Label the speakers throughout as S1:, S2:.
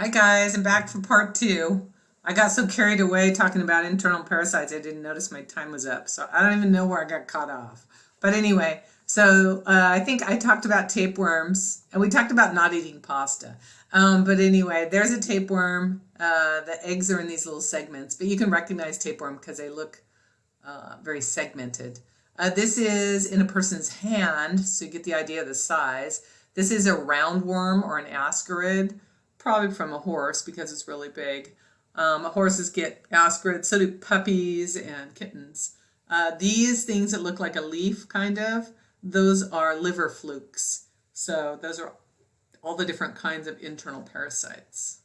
S1: Hi guys, I'm back for part two. I got so carried away talking about internal parasites, I didn't notice my time was up. So I don't even know where I got caught off. But anyway, I think I talked about tapeworms and we talked about not eating pasta. But anyway, there's a tapeworm. The eggs are in these little segments, but you can recognize tapeworm because they look very segmented. This is in a person's hand, so you get the idea of the size. This is a roundworm or an ascarid, probably from a horse because it's really big. Horses get ascarids, so do puppies and kittens. These things that look like a leaf, kind of, those are liver flukes. So those are all the different kinds of internal parasites.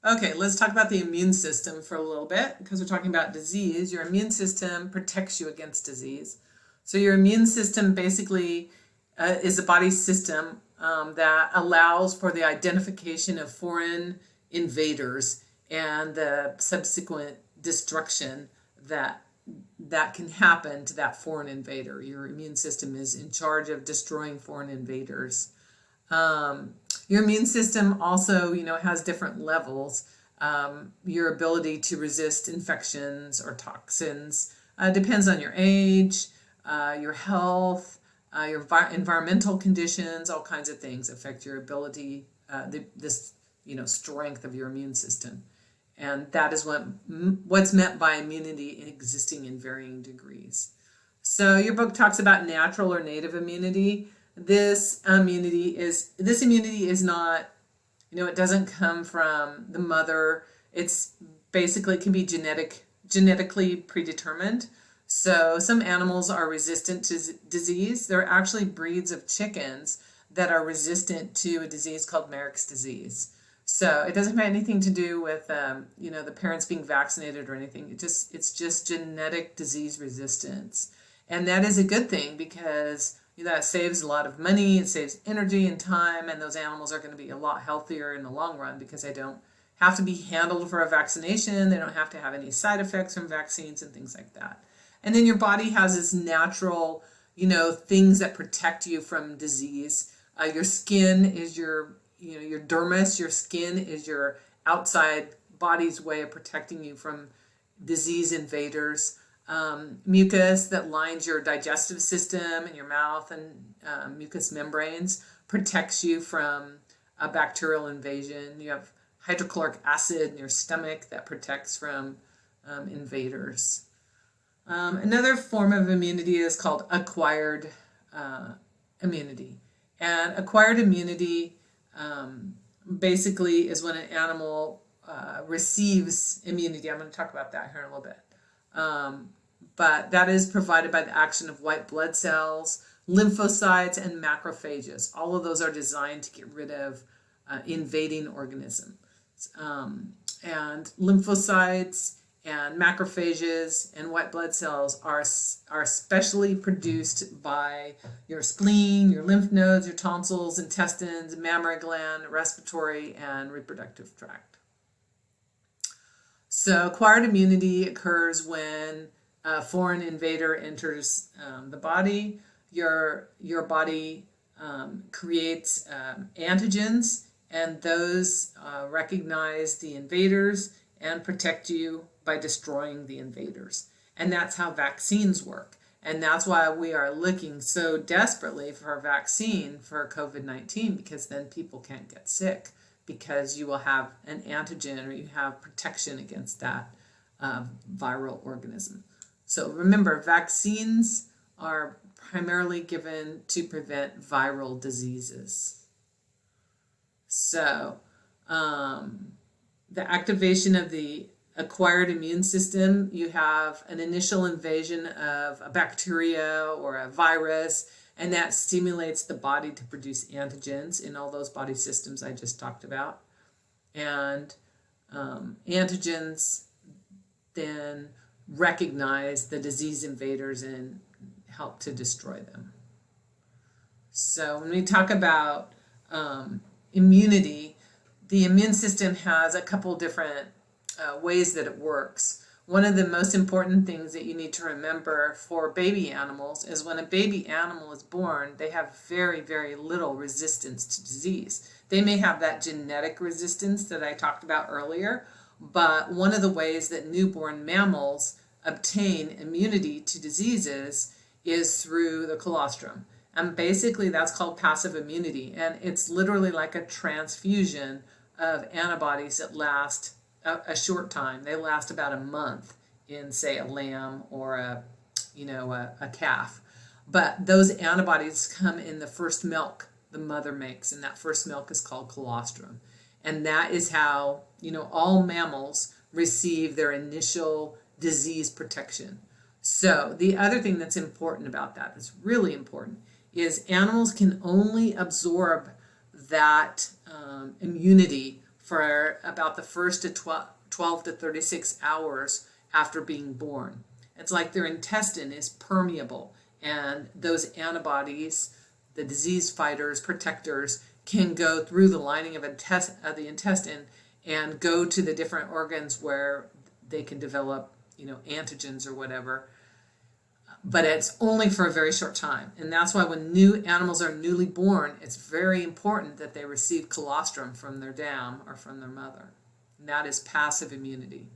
S1: Okay, let's talk about the immune system for a little bit because we're talking about disease. Your immune system protects you against disease. So your immune system basically is a body system that allows for the identification of foreign invaders and the subsequent destruction that can happen to that foreign invader. Your immune system is in charge of destroying foreign invaders. Your immune system also, has different levels. Your ability to resist infections or toxins depends on your age, your health, your environmental conditions. All kinds of things affect your ability, strength of your immune system. And that is what's meant by immunity existing in varying degrees. So your book talks about natural or native immunity. This immunity is not, it doesn't come from the mother. It's basically, it can be genetically predetermined. So some animals are resistant to disease. There are actually breeds of chickens that are resistant to a disease called Marek's disease. So it doesn't have anything to do with the parents being vaccinated or anything. It's just genetic disease resistance, and that is a good thing because that saves a lot of money. It saves energy and time, and those animals are going to be a lot healthier in the long run because they don't have to be handled for a vaccination. They don't have to have any side effects from vaccines and things like that. And then your body has its natural, things that protect you from disease. Your skin is your dermis. Your skin is your outside body's way of protecting you from disease invaders. Mucus that lines your digestive system and your mouth and mucous membranes protects you from a bacterial invasion. You have hydrochloric acid in your stomach that protects from invaders. Another form of immunity is called acquired immunity. And acquired immunity basically is when an animal receives immunity. I'm going to talk about that here in a little bit. But that is provided by the action of white blood cells, lymphocytes, and macrophages. All of those are designed to get rid of invading organisms. And lymphocytes and macrophages and white blood cells are specially produced by your spleen, your lymph nodes, your tonsils, intestines, mammary gland, respiratory, and reproductive tract. So acquired immunity occurs when a foreign invader enters the body. Your body creates antigens, and those recognize the invaders and protect you by destroying the invaders. And that's how vaccines work. And that's why we are looking so desperately for a vaccine for COVID-19, because then people can't get sick because you will have an antigen or you have protection against that viral organism. So remember, vaccines are primarily given to prevent viral diseases. So the activation of the acquired immune system, you have an initial invasion of a bacteria or a virus, and that stimulates the body to produce antigens in all those body systems I just talked about. And antigens then recognize the disease invaders and help to destroy them. So when we talk about immunity, the immune system has a couple different ways that it works. One of the most important things that you need to remember for baby animals is when a baby animal is born, they have very, very little resistance to disease. They may have that genetic resistance that I talked about earlier, but one of the ways that newborn mammals obtain immunity to diseases is through the colostrum. And basically that's called passive immunity. And it's literally like a transfusion of antibodies that last a short time. They last about a month in, say, a lamb or a calf. But those antibodies come in the first milk the mother makes, and that first milk is called colostrum. And that is how, all mammals receive their initial disease protection. So the other thing that's important about that, that's really important, is animals can only absorb that immunity for about the first to 12 to 36 hours after being born. It's like their intestine is permeable, and those antibodies, the disease fighters, protectors, can go through the lining of the intestine and go to the different organs where they can develop, antigens or whatever. But it's only for a very short time. And that's why when new animals are newly born, it's very important that they receive colostrum from their dam or from their mother. And that is passive immunity.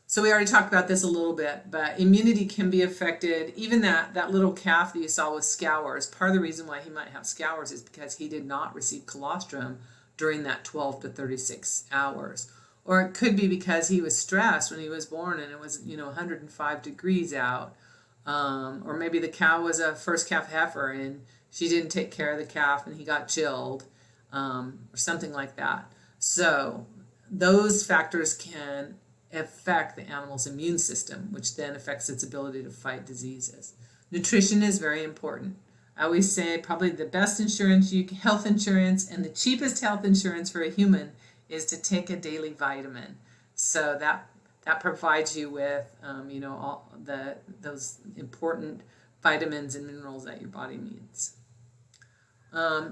S1: So we already talked about this a little bit, but immunity can be affected. Even that little calf that you saw with scours, part of the reason why he might have scours is because he did not receive colostrum during that 12 to 36 hours. Or it could be because he was stressed when he was born and it was, 105 degrees out. Or maybe the cow was a first calf heifer and she didn't take care of the calf and he got chilled, or something like that. So those factors can affect the animal's immune system, which then affects its ability to fight diseases. Nutrition is very important. I always say probably the best insurance, health insurance, and the cheapest health insurance for a human is to take a daily vitamin. So that provides you with, all those important vitamins and minerals that your body needs.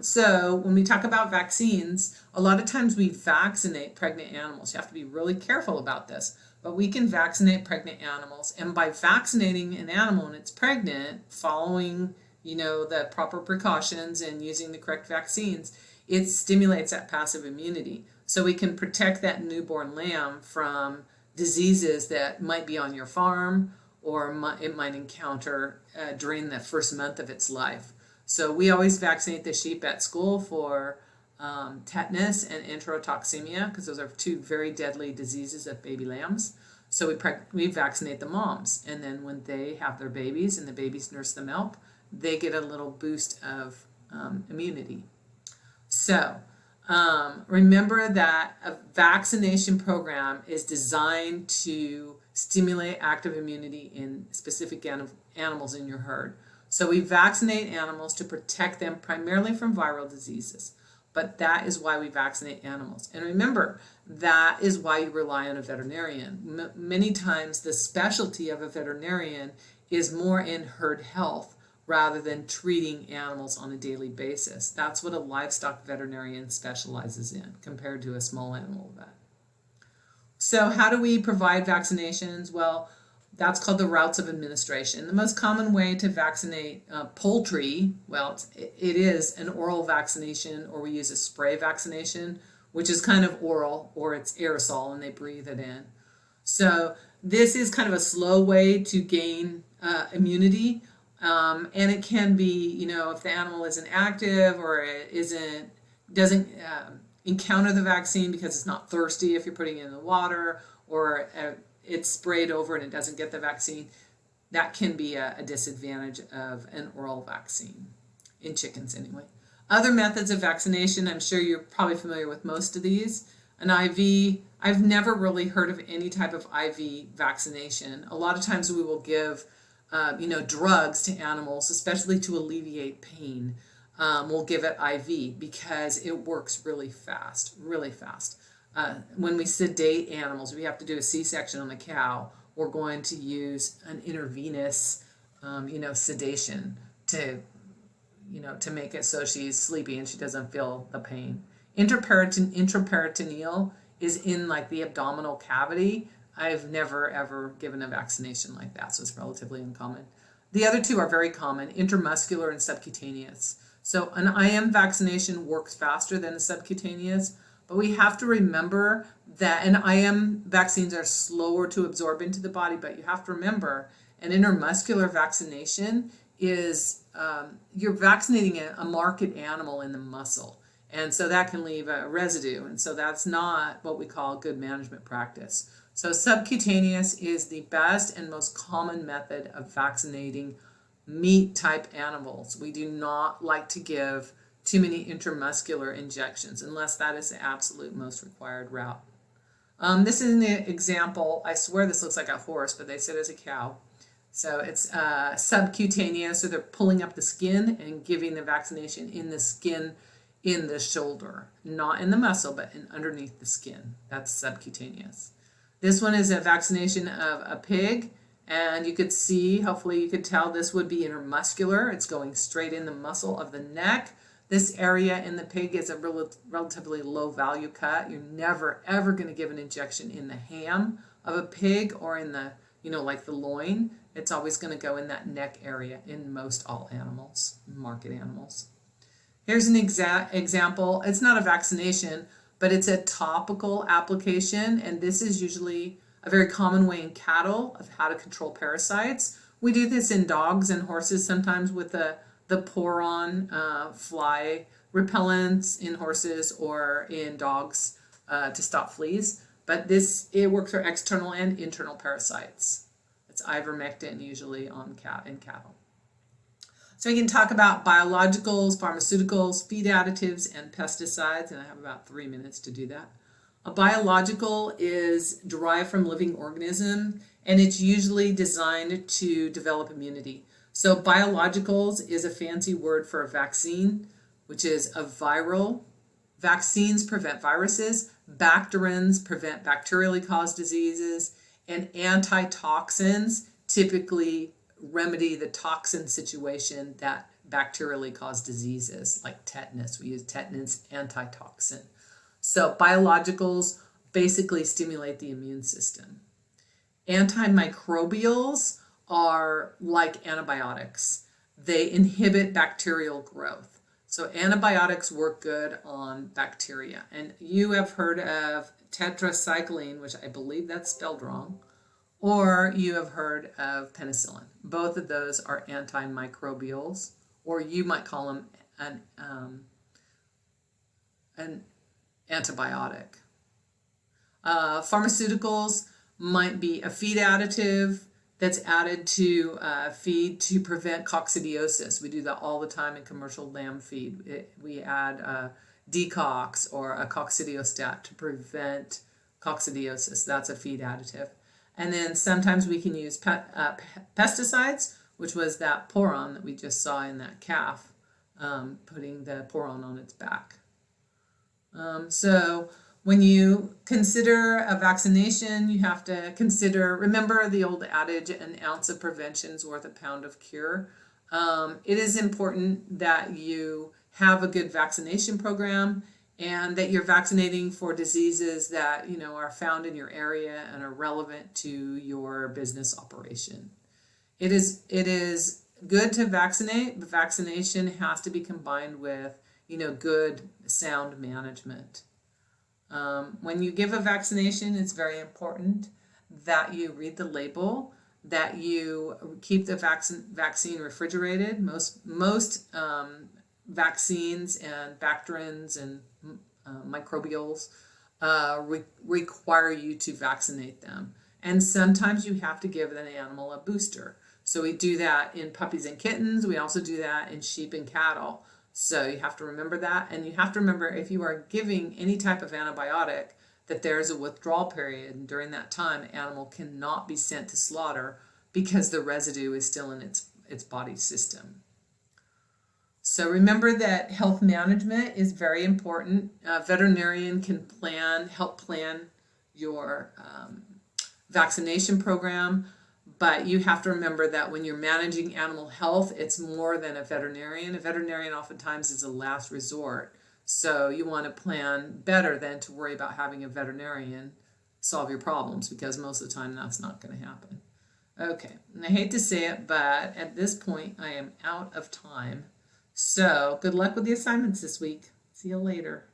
S1: So when we talk about vaccines, a lot of times we vaccinate pregnant animals. You have to be really careful about this, but we can vaccinate pregnant animals. And by vaccinating an animal when it's pregnant, following, the proper precautions and using the correct vaccines, it stimulates that passive immunity. So we can protect that newborn lamb from diseases that might be on your farm or it might encounter during the first month of its life. So we always vaccinate the sheep at school for tetanus and enterotoxemia, because those are two very deadly diseases of baby lambs. So we vaccinate the moms, and then when they have their babies and the babies nurse the milk, they get a little boost of immunity. So remember that a vaccination program is designed to stimulate active immunity in specific animals in your herd. So we vaccinate animals to protect them primarily from viral diseases, but that is why we vaccinate animals. And remember, that is why you rely on a veterinarian. Many times the specialty of a veterinarian is more in herd health rather than treating animals on a daily basis. That's what a livestock veterinarian specializes in compared to a small animal vet. So how do we provide vaccinations? Well, that's called the routes of administration. The most common way to vaccinate poultry, well, it is an oral vaccination, or we use a spray vaccination, which is kind of oral, or it's aerosol and they breathe it in. So this is kind of a slow way to gain immunity. And it can be, if the animal isn't active or it doesn't encounter the vaccine because it's not thirsty if you're putting it in the water, or it's sprayed over and it doesn't get the vaccine, that can be a disadvantage of an oral vaccine, in chickens anyway. Other methods of vaccination, I'm sure you're probably familiar with most of these. An IV, I've never really heard of any type of IV vaccination. A lot of times we will give drugs to animals, especially to alleviate pain. We'll give it IV because it works really fast. When we sedate animals, we have to do a C-section on the cow, we're going to use an intravenous, sedation to make it so she's sleepy and she doesn't feel the pain. Intraperitoneal is in like the abdominal cavity. I've never ever given a vaccination like that, so it's relatively uncommon. The other two are very common, intramuscular and subcutaneous. So an IM vaccination works faster than a subcutaneous, but we have to remember that an IM vaccines are slower to absorb into the body, but you have to remember an intramuscular vaccination is you're vaccinating a marked animal in the muscle. And so that can leave a residue. And so that's not what we call good management practice. So subcutaneous is the best and most common method of vaccinating meat type animals. We do not like to give too many intramuscular injections unless that is the absolute most required route. This is an example. I swear this looks like a horse, but they said it's a cow. So it's subcutaneous, so they're pulling up the skin and giving the vaccination in the skin in the shoulder, not in the muscle, but underneath the skin. That's subcutaneous. This one is a vaccination of a pig, and you could see, hopefully you could tell, this would be intramuscular. It's going straight in the muscle of the neck. This area in the pig is a relatively low value cut. You're never ever going to give an injection in the ham of a pig or in the, like the loin. It's always going to go in that neck area in most all animals, market animals. Here's an example. It's not a vaccination, but it's a topical application, and this is usually a very common way in cattle of how to control parasites. We do this in dogs and horses sometimes with the Poron fly repellents in horses or in dogs to stop fleas. But it works for external and internal parasites. It's ivermectin usually in cattle. So we can talk about biologicals, pharmaceuticals, feed additives, and pesticides, and I have about 3 minutes to do that. A biological is derived from living organism, and it's usually designed to develop immunity. So biologicals is a fancy word for a vaccine, which is a viral. Vaccines prevent viruses, bacterins prevent bacterially caused diseases, and antitoxins typically remedy the toxin situation that bacterially caused diseases like tetanus. We use tetanus antitoxin. So biologicals basically stimulate the immune system. Antimicrobials are like antibiotics. They inhibit bacterial growth. So antibiotics work good on bacteria. And you have heard of tetracycline, which I believe that's spelled wrong, or you have heard of penicillin. Both of those are antimicrobials, or you might call them an antibiotic. Pharmaceuticals might be a feed additive that's added to feed to prevent coccidiosis. We do that all the time in commercial lamb feed. We add decox or a coccidiostat to prevent coccidiosis. That's a feed additive. And then sometimes we can use pesticides, which was that Poron that we just saw in that calf, putting the Poron on its back. So when you consider a vaccination, you have to remember the old adage, an ounce of prevention is worth a pound of cure. It is important that you have a good vaccination program and that you're vaccinating for diseases that are found in your area and are relevant to your business operation. It is good to vaccinate, but vaccination has to be combined with good sound management. When you give a vaccination, it's very important that you read the label, that you keep the vaccine refrigerated. Most vaccines and bacterins and microbials require you to vaccinate them. And sometimes you have to give an animal a booster. So we do that in puppies and kittens. We also do that in sheep and cattle. So you have to remember that. And you have to remember, if you are giving any type of antibiotic, that there's a withdrawal period. And during that time, the animal cannot be sent to slaughter because the residue is still in its body system. So remember that health management is very important. A veterinarian can help plan your vaccination program, but you have to remember that when you're managing animal health, it's more than a veterinarian. A veterinarian oftentimes is a last resort. So you want to plan better than to worry about having a veterinarian solve your problems, because most of the time that's not going to happen. Okay, and I hate to say it, but at this point I am out of time. So good luck with the assignments this week. See you later.